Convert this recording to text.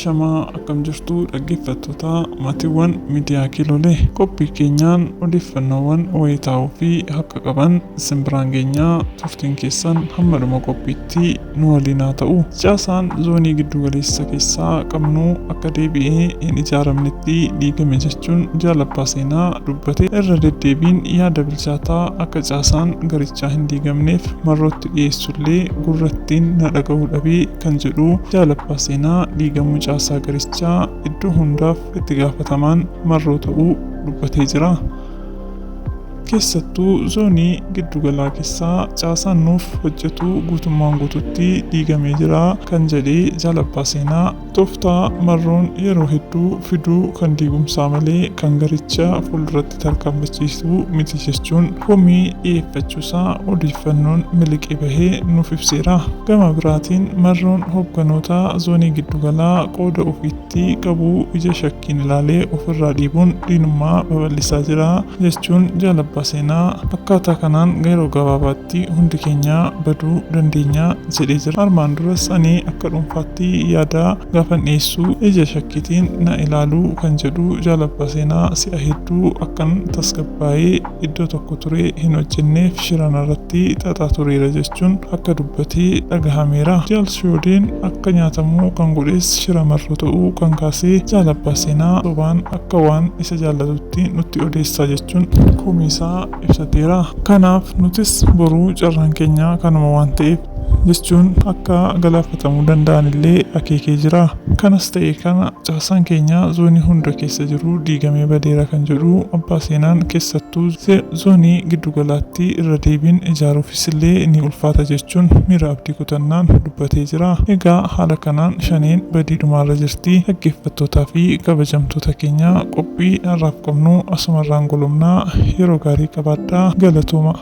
Ashamaa akkam jirtu dhaggeeffattoota maatiiwwan miidiyaa Kiloolee. Qophii keenyaan odeeffannoowwan wayitaa'oo fi haqa qaban simbiraan geenyaa turtiin keessan hamma dhuma qophiitti nu waliin haa ta'u. Caasaan zoonii giddugaleessa keessaa qabnu akka deebi'ee hin ijaaramnetti diigame jechuun Jaalabbaa Seenaa dubbate. Irra deddeebiin yaada bilchaataa akka caasaan garichaa hin diigamneef marrootti dhiyeessullee gurrattiin na dhaga'uu dhabee kan jedhu Jaalabbaa Seenaa diigamuu caasaa garichaa iddoo hundaaf itti gaafatamaan marroo ta'uu dubbatee jira. Keessattuu zoonii giddugalaa keessaa caasaan nuuf hojjetu guutummaan guututti diigamee jira kan jedhee Jaalabbaa Seenaa tooftaa marroon yeroo hedduu fiduu kan diigumsaa malee kan garicha fuulduratti tarkaanfachiisuu miti jechuun komii dhiyeeffachuusaa odeeffannoon miliqee bahee nuuf ibseera. Gama biraatiin marroon hoogganoota zoonii giddugalaa qooda ofiitti qabu ija shakkiin ilaalee ofirraa dhiibuun diinummaa babal'isaa jira jechuun Jaalabbaa Seenaa akkaataa kanaan yeroo gabaabaatti hundi keenya baduu dandeenya jedhee jira. Armaan duras ani akka dhuunfaatti yaada gaafan dhiyeessu ija shakkiitiin na ilaaluu kan jedhu Jaalabbaa Seenaa si'a hedduu akkan tasgabbaa'ee iddoo tokko ture hin hojjenneef shiran irratti xaxaa tureera jechuun akka dubbatee dhagahameera. Jaalshoodeen akka nyaatamuu kan godhes shira marroo ta'uu kan kaasee Jaalabbaa Seenaa sobaan akka waan isa jaallatutti nutti odeessaa jechuun komiisaa ibsateera. Kanaaf nutis boruu carraan keenya kanuma waan ta'eef jechuun akka galaafatamuu danda'an illee akeekee jira. Kanas ta'e kana caasaan keenya zoonii hunda keessa jiru diigamee badeera kan jedhu Abbaa Seenaan keessattuu zoonii giddugalaatti irra deebiin ijaaruufis illee ni ulfaata jechuun miira abdii kutannaan dubbatee jira. Egaa haala kanaan shaneen badiidhumaarra jirti. Dhaggeeffattootaa fi kabajamtoota keenya qophii har'aaf qabnu asumarraan golomnaa yeroo gaarii qabaadhaa. Galatooma.